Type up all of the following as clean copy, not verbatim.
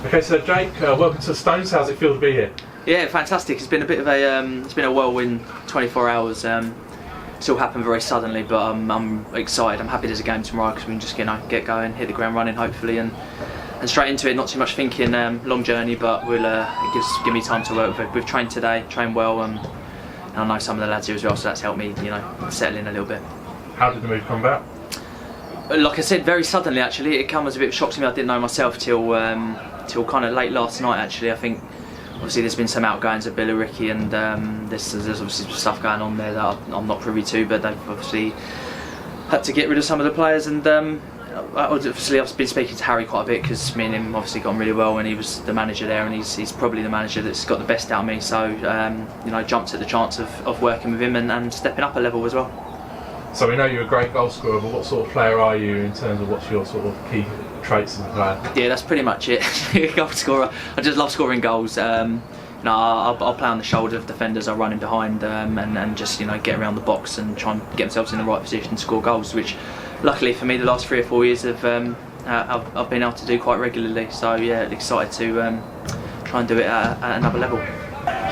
Okay, so Jake, welcome to the Stones. How's it feel to be here? Yeah, fantastic. It's been a bit of a whirlwind 24 hours. It's all happened very suddenly, but I'm excited. I'm happy there's a game tomorrow because we can just get going, hit the ground running, hopefully, and straight into it. Not too much thinking. Long journey, but it give me time to work with. We've trained today, trained well, and I know some of the lads here as well, so that's helped me, settle in a little bit. How did the move come about? Like I said, very suddenly actually. It came as a bit of a shock to me. I didn't know myself till kind of late last night actually. I think obviously there's been some outgoings at Billericay, and there's obviously some stuff going on there that I'm not privy to, but they've obviously had to get rid of some of the players, and obviously I've been speaking to Harry quite a bit because me and him obviously got on really well when he was the manager there, and he's probably the manager that's got the best out of me, so jumped at the chance of working with him and stepping up a level as well. So we know you're a great goal scorer, but what sort of player are you in terms of what's your sort of key traits as a player? Yeah, that's pretty much it. Goal scorer. I just love scoring goals. I'll play on the shoulder of defenders. I'll run in behind and just get around the box and try and get themselves in the right position to score goals, which luckily for me the last 3 or 4 years I've been able to do quite regularly. So yeah, excited to try and do it at another level.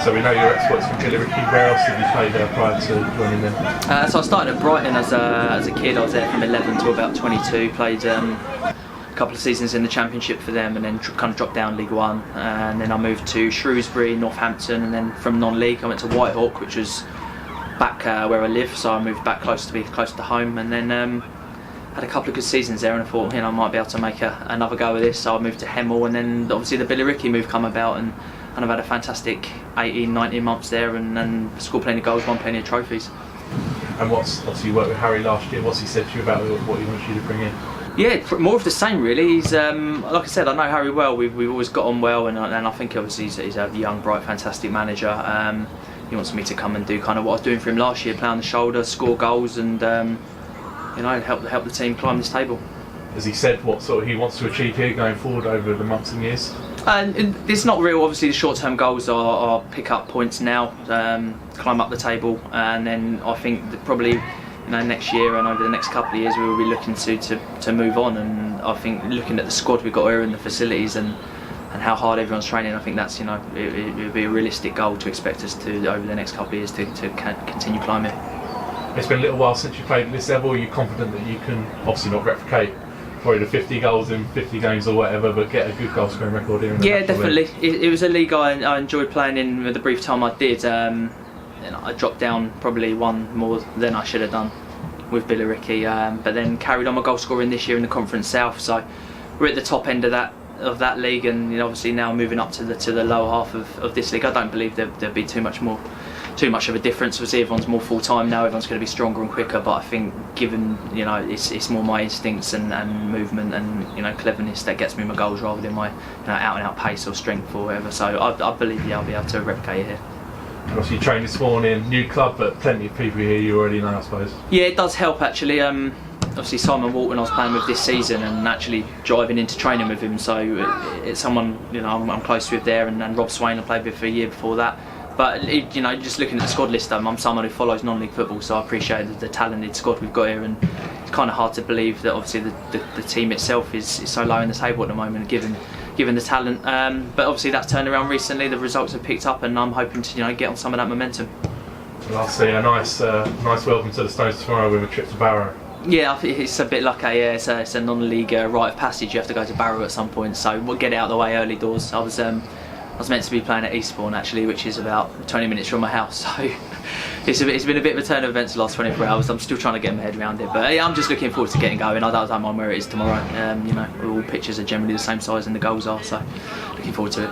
So we know your exploits from Billericay. Where else did you play there prior to joining them? So I started at Brighton as a kid. I was there from 11 to about 22. Played a couple of seasons in the Championship for them, and then kind of dropped down League One. And then I moved to Shrewsbury, Northampton, and then from non-league I went to Whitehawk, which was back where I live. So I moved back closer to home, and then had a couple of good seasons there, and I thought I might be able to make another go of this. So I moved to Hemel, and then obviously the Billericay move come about, and I've had a fantastic 18, 19 months there, and scored plenty of goals, won plenty of trophies. And obviously you worked with Harry last year. What's he said to you about what he wants you to bring in? Yeah, more of the same really. He's like I said, I know Harry well. We've always got on well, and I think obviously he's a young, bright, fantastic manager. He wants me to come and do kind of what I was doing for him last year, play on the shoulder, score goals, and help the team climb this table. Has he said what sort of he wants to achieve here going forward over the months and years? It's not real. Obviously, the short-term goals are pick up points now, climb up the table, and then I think that probably next year and over the next couple of years we will be looking to move on. And I think looking at the squad we've got here and the facilities and how hard everyone's training, I think that's it would be a realistic goal to expect us to over the next couple of years to continue climbing. It's been a little while since you played at this level. Are you confident that you can obviously not replicate probably the 50 goals in 50 games or whatever, but get a good goal scoring record here? Yeah, definitely. It was a league I enjoyed playing in with the brief time I did. I dropped down probably one more than I should have done with Billericay, but then carried on my goal scoring this year in the Conference South. So we're at the top end of that league, and obviously now moving up to the lower half of this league. I don't believe there'd be too much of a difference. Obviously everyone's more full time now, everyone's going to be stronger and quicker, but I think given it's more my instincts and movement and cleverness that gets me my goals rather than my out and out pace or strength or whatever. So I believe I'll be able to replicate it here. Obviously you trained this morning, new club, but plenty of people here you already know, I suppose. Yeah, it does help actually. Obviously Simon Walton I was playing with this season and actually driving into training with him, so it's someone I'm close with there, and Rob Swain I played with for a year before that. But just looking at the squad list, I'm someone who follows non-league football, so I appreciate the talented squad we've got here, and it's kind of hard to believe that obviously the team itself is so low in the table at the moment, given the talent. But obviously that's turned around recently. The results have picked up, and I'm hoping to get on some of that momentum. Lastly, a nice welcome to the Stones tomorrow with a trip to Barrow. Yeah, it's a bit like it's a non-league rite of passage. You have to go to Barrow at some point, so we'll get it out of the way early doors. I was meant to be playing at Eastbourne actually, which is about 20 minutes from my house, so it's been a bit of a turn of events the last 24 hours. I'm still trying to get my head around it, but yeah, I'm just looking forward to getting going. I don't mind where it is tomorrow. All pitches are generally the same size and the goals are, so looking forward to it.